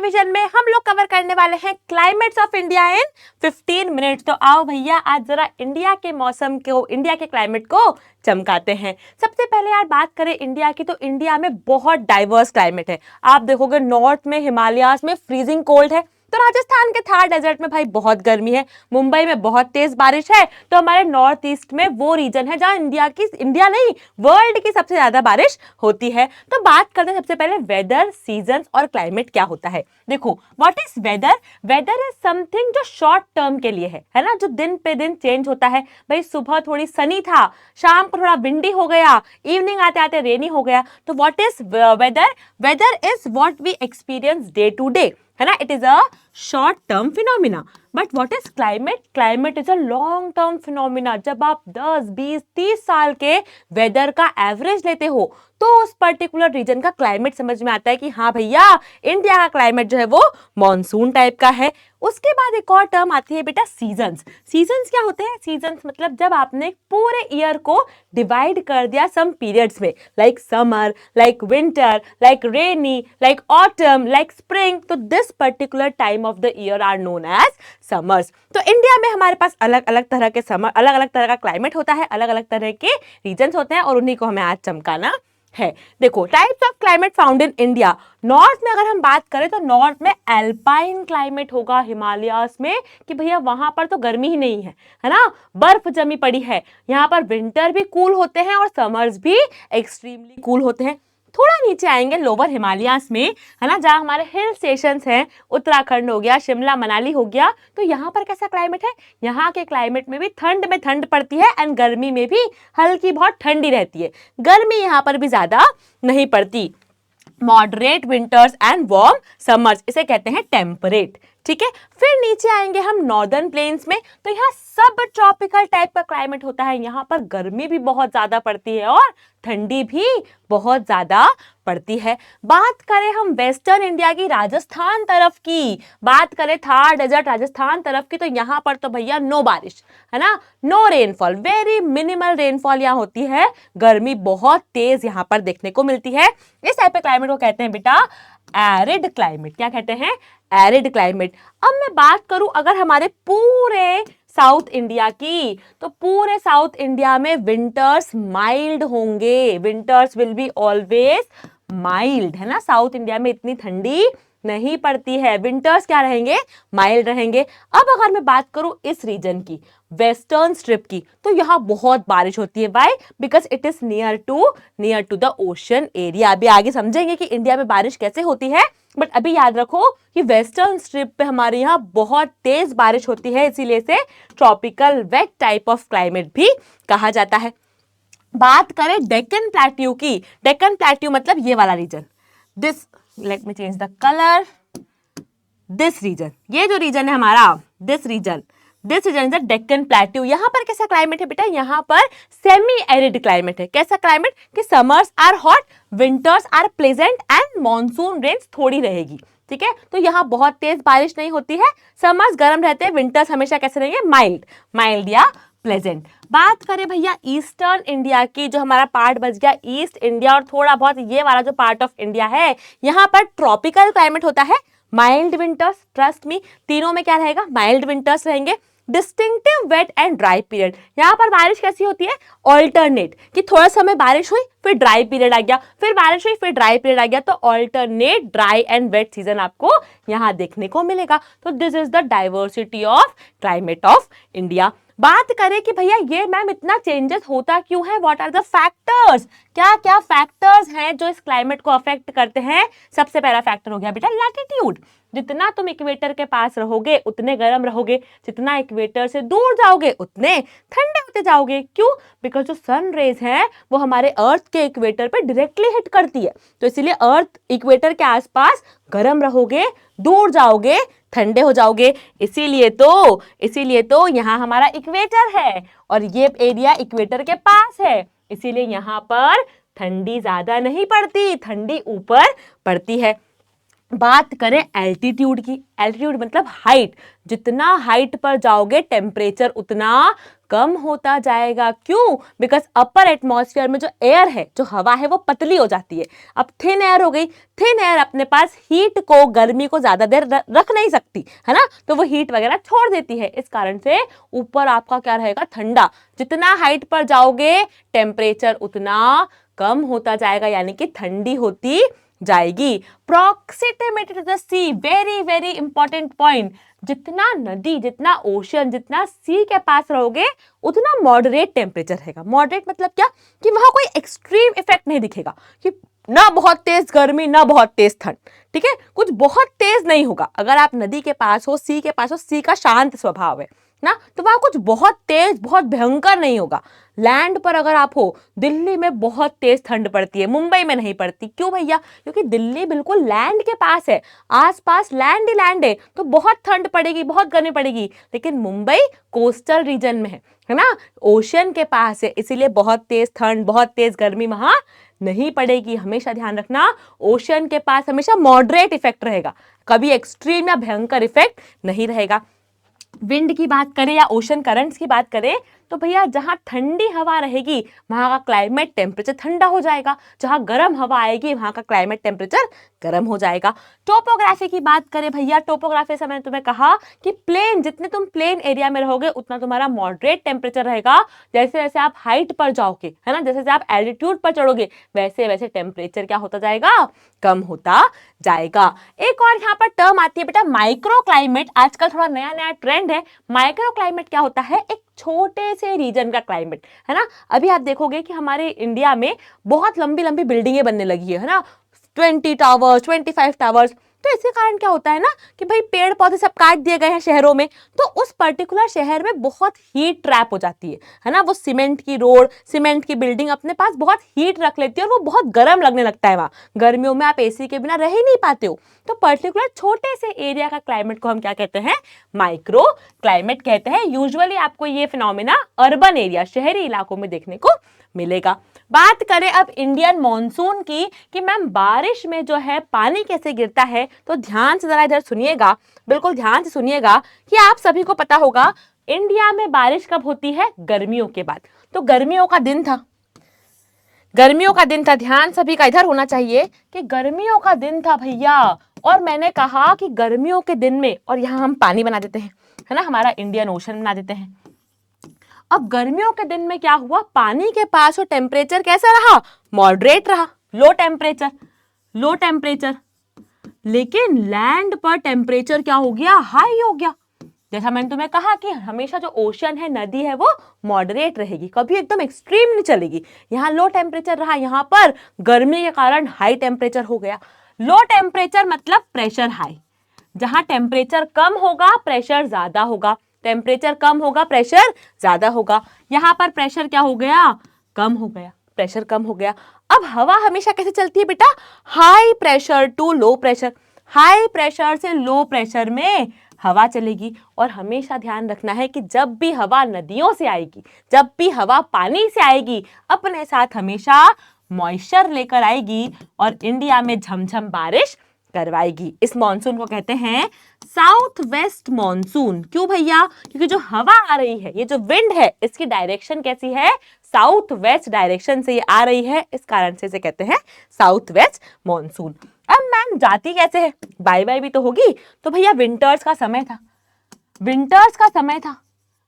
Revision में हम लोग कवर करने वाले हैं climates of India in 15 minutes. तो आओ भैया आज जरा इंडिया के मौसम को, इंडिया के क्लाइमेट को चमकाते हैं। सबसे पहले यार बात करें इंडिया की, तो इंडिया में बहुत डाइवर्स क्लाइमेट है। आप देखोगे नॉर्थ में हिमालयाज में फ्रीजिंग कोल्ड है, तो राजस्थान के थार डेजर्ट में भाई बहुत गर्मी है, मुंबई में बहुत तेज बारिश है। तो हमारे नॉर्थ ईस्ट में वो रीजन है जहां इंडिया नहीं वर्ल्ड की सबसे ज्यादा बारिश होती है। तो बात करते हैं सबसे पहले वेदर, सीजन्स और क्लाइमेट क्या होता है। देखो what is weather. Weather is something जो शॉर्ट टर्म के लिए है ना, जो दिन पे दिन चेंज होता है। भाई सुबह थोड़ी सनी था, शाम को थोड़ा विंडी हो गया, इवनिंग आते आते रेनी हो गया। तो what is weather. Weather is what we experience day to day, है ना। It is a short term phenomena. But what is climate. Climate is a long term phenomena. जब आप 10, 20, 30 साल के वेदर का एवरेज लेते हो तो उस पर्टिकुलर रीजन का क्लाइमेट समझ में आता है कि हाँ भैया इंडिया का क्लाइमेट जो है वो मॉनसून टाइप का है। उसके बाद एक और टर्म आती है बेटा सीजन्स। सीजन्स क्या होते हैं। सीजन्स मतलब जब आपने पूरे ईयर को डिवाइड कर दिया सम पीरियड्स में, like summer, like winter, like rainy, like autumn, like spring. तो this particular time of the year are known as summers. तो इंडिया में हमारे पास अलग अलग तरह के समर, अलग अलग तरह का क्लाइमेट होता है, अलग अलग तरह के रीजन्स होते हैं और उन्हीं को हमें आज चमकाना है। देखो types of climate found in India. North में अगर हम बात करें तो नॉर्थ में एल्पाइन क्लाइमेट होगा, हिमालयास में, कि भैया वहां पर तो गर्मी ही नहीं है ना, बर्फ जमी पड़ी है। यहाँ पर विंटर भी कूल होते हैं और समर्स भी एक्सट्रीमली कूल होते हैं। थोड़ा नीचे आएंगे लोअर हिमालयास में, है ना, जहाँ हमारे हिल स्टेशंस हैं, उत्तराखंड हो गया, शिमला मनाली हो गया। तो यहाँ पर कैसा क्लाइमेट है। यहाँ के क्लाइमेट में भी ठंड में ठंड पड़ती है एंड गर्मी में भी हल्की बहुत ठंडी रहती है। गर्मी यहाँ पर भी ज्यादा नहीं पड़ती। Moderate winters and warm summers, इसे कहते हैं टेम्परेट। ठीक है, फिर नीचे आएंगे हम नॉर्दर्न प्लेन्स में, तो यहाँ सब ट्रॉपिकल टाइप का क्लाइमेट होता है। यहाँ पर गर्मी भी बहुत ज्यादा पड़ती है और ठंडी भी बहुत ज्यादा पड़ती है। बात करें हम वेस्टर्न इंडिया की, राजस्थान तरफ की, बात करें थार डेजर्ट राजस्थान तरफ की, तो यहाँ पर तो भैया नो बारिश, है ना, no rainfall, very minimal rainfall यहाँ होती है। गर्मी बहुत तेज यहाँ पर देखने को मिलती है। इस टाइप के क्लाइमेट को कहते हैं बेटा एरिड क्लाइमेट। क्या कहते हैं, एरिड क्लाइमेट। अब मैं बात करूं अगर हमारे पूरे साउथ इंडिया की, तो पूरे साउथ इंडिया में विंटर्स माइल्ड होंगे। Winters will be always mild, है ना। साउथ इंडिया में इतनी ठंडी नहीं पड़ती है, विंटर्स क्या रहेंगे, माइल्ड रहेंगे। अब अगर मैं बात करूं इस रीजन की, वेस्टर्न स्ट्रिप की, तो यहां बहुत बारिश होती है। Why, because it is near to the ocean area. अभी आगे समझेंगे कि इंडिया में बारिश कैसे होती है, बट अभी याद रखो कि वेस्टर्न स्ट्रिप पे हमारे यहाँ बहुत तेज बारिश होती है, इसीलिए इसे tropical wet type of climate भी कहा जाता है। बात करें डेक्कन प्लेट्यू की, डेक्कन प्लेट्यू मतलब ये वाला region, this, let me change the colour, this region, ये जो रीजन है हमारा, this region is the Deccan plateau. यहाँ पर कैसा क्लाइमेट है बेटा, यहाँ पर सेमी एरिड क्लाइमेट है। कैसा क्लाइमेट कि summers are hot, winters are pleasant and monsoon range थोड़ी रहेगी। ठीक है, तो यहाँ बहुत तेज बारिश नहीं होती है, समर्स गर्म रहते हैं, विंटर्स हमेशा कैसे रहेंगे, माइल्ड या प्लेजेंट। बात करें भैया ईस्टर्न इंडिया की, जो हमारा पार्ट बच गया ईस्ट इंडिया और थोड़ा बहुत ये वाला जो पार्ट ऑफ इंडिया है, यहाँ पर ट्रॉपिकल क्लाइमेट होता है, माइल्ड विंटर्स, ट्रस्ट मी, तीनों में क्या रहेगा, माइल्ड विंटर्स रहेंगे। Distinctive wet and dry period, यहाँ पर बारिश कैसी होती है, ऑल्टरनेट, कि थोड़ा समय बारिश हुई फिर ड्राई पीरियड आ गया, फिर बारिश हुई फिर ड्राई पीरियड आ गया। तो alternate dry and wet season आपको यहाँ देखने को मिलेगा। तो this is the diversity of climate of India. बात करें कि भैया ये मैम इतना चेंजेस होता क्यों है, व्हाट आर द फैक्टर्स, क्या क्या फैक्टर्स हैं जो इस क्लाइमेट को अफेक्ट करते हैं। सबसे पहला फैक्टर हो गया बेटा लैटिट्यूड। जितना तुम इक्वेटर के पास रहोगे उतने गर्म रहोगे, जितना इक्वेटर से दूर जाओगे उतने ठंडे होते जाओगे। क्यों, बिकॉज जो सन रेज है वो हमारे अर्थ के इक्वेटर पे डायरेक्टली हिट करती है, तो इसीलिए अर्थ इक्वेटर के आसपास गर्म रहोगे, दूर जाओगे ठंडे हो जाओगे। इसीलिए तो यहाँ हमारा इक्वेटर है और ये एरिया इक्वेटर के पास है, इसीलिए यहाँ पर ठंडी ज्यादा नहीं पड़ती, ठंडी ऊपर पड़ती है। बात करें एल्टीट्यूड की, एल्टीट्यूड मतलब हाइट, जितना हाइट पर जाओगे टेम्परेचर उतना कम होता जाएगा। क्यों? बिकॉज अपर एटमॉस्फेयर में जो एयर है, जो हवा है, वो पतली हो जाती है। अब थिन एयर हो गई, थिन एयर अपने पास हीट को, गर्मी को ज्यादा देर रख नहीं सकती है ना, तो वो हीट वगैरह छोड़ देती है। इस कारण से ऊपर आपका क्या रहेगा? ठंडा। जितना हाइट पर जाओगे टेम्परेचर उतना कम होता जाएगा, यानी कि ठंडी होती जाएगी। Proximity to the sea, very very important point. जितना नदी, जितना ओशन, जितना सी के पास रहोगे उतना मॉडरेट टेम्परेचर रहेगा। मॉडरेट मतलब क्या? कि वहां कोई एक्सट्रीम इफेक्ट नहीं दिखेगा, कि ना बहुत तेज गर्मी ना बहुत तेज ठंड, ठीक है, कुछ बहुत तेज नहीं होगा। अगर आप नदी के पास हो, सी के पास हो, सी का शांत स्वभाव है ना, तो वहां कुछ बहुत तेज, बहुत भयंकर नहीं होगा। लैंड पर अगर आप हो, दिल्ली में बहुत तेज ठंड पड़ती है, मुंबई में नहीं पड़ती। क्यों भैया? क्योंकि दिल्ली बिल्कुल लैंड के पास है, आसपास लैंड ही लैंड है, तो बहुत ठंड पड़ेगी, बहुत गर्मी पड़ेगी। लेकिन मुंबई कोस्टल रीजन में है ना, ओशन के पास है, इसीलिए बहुत तेज ठंड, बहुत तेज गर्मी वहां नहीं पड़ेगी। हमेशा ध्यान रखना, ओशन के पास हमेशा मॉडरेट इफेक्ट रहेगा, कभी एक्सट्रीम या भयंकर इफेक्ट नहीं रहेगा। विंड की बात करें या ओशन करंट्स की बात करें, तो भैया जहां ठंडी हवा रहेगी वहां का क्लाइमेट टेम्परेचर ठंडा हो जाएगा, जहां गर्म हवा आएगी वहां का क्लाइमेट टेम्परेचर गर्म हो जाएगा। टोपोग्राफी की बात करें भैया, टोपोग्राफी से मैंने तुम्हें कहा कि प्लेन, जितने तुम प्लेन एरिया में रहोगे उतना तुम्हारा मॉडरेट टेम्परेचर रहेगा। जैसे जैसे आप हाइट पर जाओगे, है ना, जैसे जैसे आप एल्टीट्यूड पर चढ़ोगे, वैसे वैसे टेम्परेचर क्या होता जाएगा? कम होता जाएगा। एक और यहाँ पर टर्म आती है बेटा, माइक्रो क्लाइमेट। आजकल थोड़ा नया नया ट्रेंड है। माइक्रो क्लाइमेट क्या होता है? एक छोटे से रीजन का क्लाइमेट, है ना। अभी आप देखोगे कि हमारे इंडिया में बहुत लंबी लंबी बिल्डिंगें बनने लगी है ना, 20 टावर्स, 25 टावर्स। तो इसके कारण क्या होता है ना कि भाई पेड़ पौधे सब काट दिए गए हैं शहरों में, तो उस पर्टिकुलर शहर में बहुत हीट ट्रैप हो जाती है ना। वो सीमेंट की रोड, सीमेंट की बिल्डिंग अपने पास बहुत हीट रख लेती है और वो बहुत गर्म लगने लगता है वहाँ। गर्मियों में आप एसी के बिना रह ही नहीं पाते हो। तो पर्टिकुलर छोटे से एरिया का क्लाइमेट को हम क्या कहते हैं? माइक्रो क्लाइमेट कहते हैं। यूजुअली आपको ये फिनोमिना अर्बन एरिया, शहरी इलाकों में देखने को मिलेगा। बात करें अब इंडियन मॉनसून की, कि मैम बारिश में जो है पानी कैसे गिरता है, तो ध्यान से जरा इधर सुनिएगा, बिल्कुल ध्यान से सुनिएगा कि आप सभी को पता होगा इंडिया में बारिश कब होती है? गर्मियों के बाद। तो गर्मियों का दिन था, गर्मियों का दिन था, ध्यान सभी का इधर होना चाहिए कि गर्मियों का दिन था भैया। और मैंने कहा कि गर्मियों के दिन में, और यहाँ हम पानी बना देते हैं, है ना, हमारा इंडियन ओशन बना देते हैं। अब गर्मियों के दिन में क्या हुआ? पानी के पास वो टेम्परेचर कैसा रहा? मॉडरेट रहा, लो टेम्परेचर, लो टेम्परेचर। लेकिन लैंड पर टेम्परेचर क्या हो गया? हाई हो गया। जैसा मैंने तुम्हें कहा कि हमेशा जो ओशन है, नदी है, वो मॉडरेट रहेगी, कभी एकदम एक्सट्रीम नहीं चलेगी। यहाँ लो टेम्परेचर रहा, यहाँ पर गर्मी के कारण हाई टेम्परेचर हो गया। लो टेम्परेचर मतलब प्रेशर हाई। जहां टेम्परेचर कम होगा प्रेशर ज्यादा होगा, टेम्परेचर कम होगा प्रेशर ज्यादा होगा। यहां पर प्रेशर क्या हो गया? कम हो गया, प्रेशर कम हो गया। अब हवा हमेशा कैसे चलती है बेटा? High pressure to low pressure, high pressure से लो प्रेशर में हवा चलेगी। और हमेशा ध्यान रखना है कि जब भी हवा नदियों से आएगी, जब भी हवा पानी से आएगी, अपने साथ हमेशा मॉइस्चर लेकर आएगी और इंडिया में झमझम बारिश करवाएगी। इस मॉनसून को कहते हैं साउथ वेस्ट मॉनसून। क्यों भैया? क्योंकि जो हवा आ रही है, ये जो विंड है, इसकी डायरेक्शन कैसी है? साउथ वेस्ट डायरेक्शन से ये आ रही है, इस कारण से इसे कहते हैं साउथ वेस्ट मॉनसून। अब मैम जाती कैसे है? बाय बाय भी तो होगी। तो भैया विंटर्स का समय था, विंटर्स का समय था,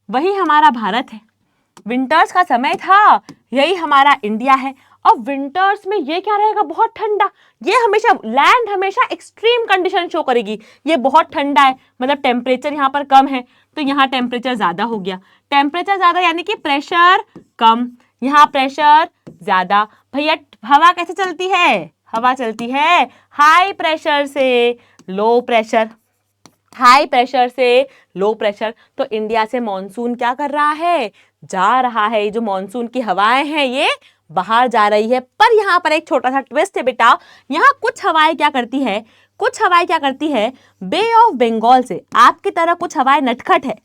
वही हमारा भारत है। विंटर्स का समय था, यही हमारा इंडिया है। अब विंटर्स में ये क्या रहेगा? बहुत ठंडा। ये हमेशा लैंड हमेशा एक्सट्रीम कंडीशन शो करेगी। ये बहुत ठंडा है, मतलब टेम्परेचर यहाँ पर कम है, तो यहाँ टेम्परेचर ज्यादा हो गया। टेम्परेचर ज्यादा यानी कि प्रेशर कम, यहाँ प्रेशर ज्यादा। भैया हवा कैसे चलती है? हवा चलती है हाई प्रेशर से लो प्रेशर, हाई प्रेशर से लो प्रेशर। तो इंडिया से मॉनसून क्या कर रहा है? जा रहा है। ये जो मॉनसून की हवाएं हैं ये बाहर जा रही है। पर यहाँ पर एक छोटा सा ट्विस्ट है बेटा, यहाँ कुछ हवाएं क्या करती है, कुछ हवाएं क्या करती है, बे ऑफ बंगाल से आपकी तरह कुछ हवाएं नटखट है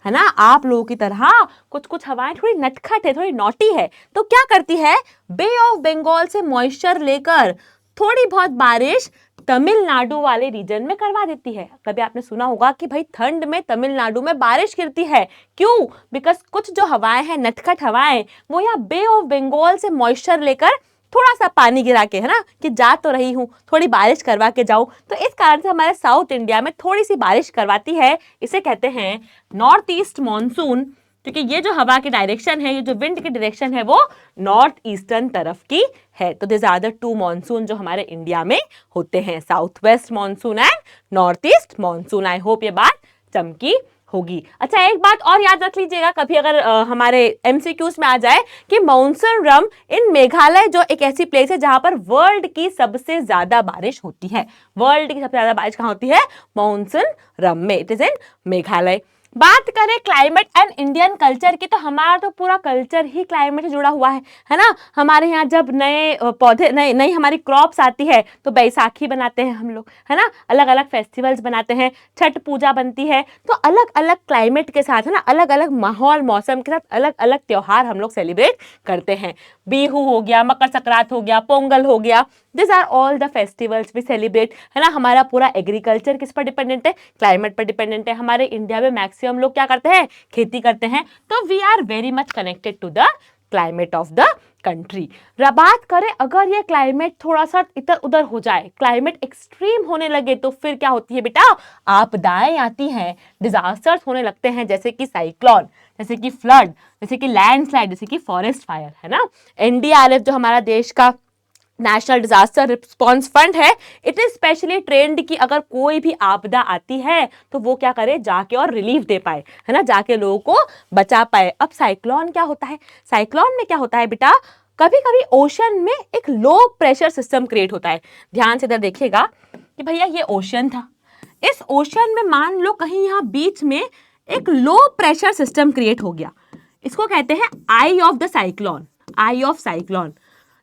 ना, आप लोगों की तरह कुछ कुछ हवाएं थोड़ी नटखट है, थोड़ी नॉटी है। तो क्या करती है, बे ऑफ बंगाल से मॉइस्चर लेकर थोड़ी बहुत बारिश तमिलनाडु वाले रीजन में करवा देती है। कभी आपने सुना होगा कि भाई ठंड में तमिलनाडु में बारिश गिरती है, क्यों? बिकॉज कुछ जो हवाएं हैं, नटखट हवाएं, वो यहाँ बे ऑफ बंगाल से मॉइस्चर लेकर थोड़ा सा पानी गिरा के, है ना, कि जा तो रही हूँ, थोड़ी बारिश करवा के जाऊं, तो इस कारण से हमारे साउथ इंडिया में थोड़ी सी बारिश करवाती है। इसे कहते हैं नॉर्थ ईस्ट मानसून, क्योंकि ये जो हवा की डायरेक्शन है, ये जो विंड की डायरेक्शन है, वो नॉर्थ ईस्टर्न तरफ की है। तो this are the two monsoon जो हमारे इंडिया में होते हैं, south west monsoon and north east monsoon. I hope ये बात चमकी होगी। अच्छा, एक बात और याद रख लीजिएगा, कभी अगर हमारे एमसीक्यूज में आ जाए कि मौनसून इन मेघालय जो एक ऐसी प्लेस है जहां पर वर्ल्ड की सबसे ज्यादा बारिश होती है। वर्ल्ड की सबसे ज्यादा बारिश कहां होती है? मौनसून में। It is in Meghalaya. बात करें क्लाइमेट एंड इंडियन कल्चर की, तो हमारा तो पूरा कल्चर ही क्लाइमेट से जुड़ा हुआ है ना। हमारे यहाँ जब नए पौधे, नई हमारी क्रॉप्स आती है तो बैसाखी बनाते हैं हम लोग, है ना, अलग अलग फेस्टिवल्स बनाते हैं, छठ पूजा बनती है। तो अलग अलग क्लाइमेट के साथ, है ना, अलग अलग माहौल मौसम के साथ अलग अलग त्योहार हम लोग सेलिब्रेट करते हैं। बिहू हो गया, मकर संक्रांत हो गया, पोंगल हो गया, this are all the festivals we celebrate, है ना। हमारा पूरा एग्रीकल्चर किस पर डिपेंडेंट है? क्लाइमेट पर डिपेंडेंट है। हमारे इंडिया में मैक्सिमम लोग क्या करते हैं? खेती करते हैं। तो we are very much connected to the climate of the country. बात करें अगर ये क्लाइमेट थोड़ा सा इधर उधर हो जाए, क्लाइमेट एक्सट्रीम होने लगे, तो फिर क्या होती है बेटा? आपदाएं आती हैं, डिजास्टर्स होने लगते हैं, जैसे कि साइक्लोन, जैसे कि फ्लड, जैसे कि लैंडस्लाइड, जैसे कि फॉरेस्ट फायर, है ना। एनडीआरएफ जो हमारा देश का नेशनल डिजास्टर रिस्पॉन्स फंड है, इट इज स्पेशली ट्रेंड कि अगर कोई भी आपदा आती है तो वो क्या करे? जाके और रिलीफ दे पाए, है ना, जाके लोगों को बचा पाए। अब साइक्लोन क्या होता है? साइक्लोन में क्या होता है बेटा? कभी कभी ओशन में एक लो प्रेशर सिस्टम क्रिएट होता है। ध्यान से इधर देखिएगा कि भैया ये ओशन था, इस ओशन में मान लो कहीं यहाँ बीच में एक लो प्रेशर सिस्टम क्रिएट हो गया, इसको कहते हैं eye of the cyclone, eye of cyclone.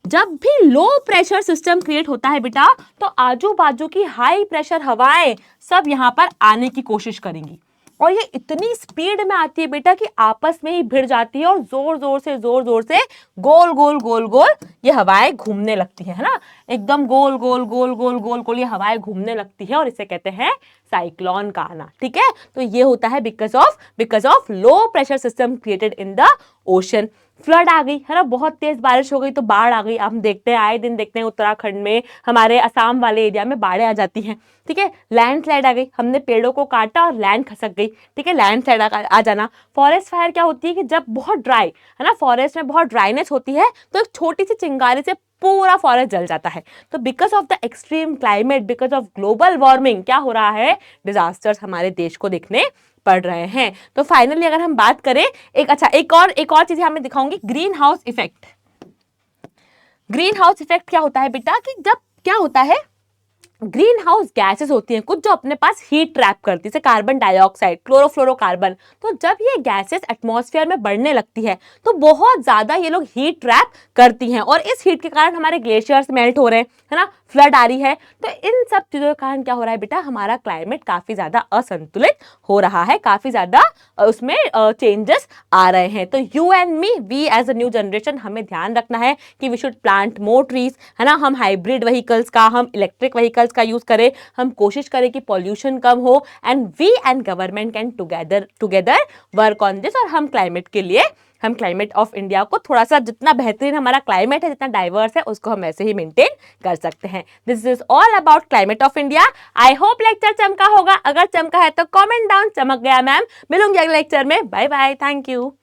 जब भी लो प्रेशर सिस्टम क्रिएट होता है बेटा, तो आजू बाजू की हाई प्रेशर हवाएं सब यहां पर आने की कोशिश करेंगी, और ये इतनी स्पीड में आती है बेटा कि आपस में ही भिड़ जाती है, और जोर जोर से गोल गोल ये हवाएं घूमने लगती है ना, एकदम गोल गोल ये हवाएं घूमने लगती है, और इसे कहते हैं साइक्लोन का आना। ठीक है, तो ये होता है because of low pressure system created in the ocean. Flood आ गई, है ना, बहुत तेज बारिश हो गई तो बाढ़ आ गई। हम देखते हैं, आए दिन देखते हैं उत्तराखंड में, हमारे असम वाले एरिया में बाढ़ें आ जाती हैं। ठीक है, लैंडस्लाइड आ गई, हमने पेड़ों को काटा और लैंड खसक गई। ठीक है, लैंडस्लाइड आ जाना। फॉरेस्ट फायर क्या होती है कि जब बहुत ड्राई, है ना, फॉरेस्ट में बहुत ड्राइनेस होती है, तो एक छोटी सी चिंगारी से पूरा फॉरेस्ट जल जाता है। तो because of the extreme climate, because of global warming, क्या हो रहा है? डिजास्टर्स हमारे देश को देखने पड़ रहे हैं। तो फाइनली अगर हम बात करें, एक और चीज हमें दिखाऊंगी, green house effect. Green house effect क्या होता है बेटा? कि जब क्या होता है, ग्रीन हाउस गैसेस होती हैं कुछ जो अपने पास हीट ट्रैप करती है, जैसे कार्बन डाइऑक्साइड, क्लोरोफ्लोरोकार्बन। तो जब ये गैसेस एटमॉस्फेयर में बढ़ने लगती है तो बहुत ज्यादा ये लोग हीट ट्रैप करती हैं, और इस हीट के कारण हमारे ग्लेशियर्स मेल्ट हो रहे हैं, है ना, फ्लड आ रही है। तो इन सब चीजों के कारण क्या हो रहा है बेटा? हमारा क्लाइमेट काफी ज्यादा असंतुलित हो रहा है, काफी ज्यादा उसमें चेंजेस आ रहे हैं। तो you and me, we as a new generation, हमें ध्यान रखना है कि we should plant more trees, है ना। हम हाइब्रिड व्हीकल्स का, हम इलेक्ट्रिक व्हीकल्स का यूज करें, हम कोशिश करें कि पॉल्यूशन कम हो, and we and government can together work on this. और हम क्लाइमेट ऑफ इंडिया को थोड़ा सा, जितना बेहतरीन हमारा क्लाइमेट है, जितना डाइवर्स है, उसको हम ऐसे ही मेंटेन कर सकते हैं। This is all about climate of India. I hope lecture चमका होगा, अगर चमका है तो कमेंट डाउन, चमक गया मैम। मिलूंगी अगले लेक्चर में। Bye bye, thank you.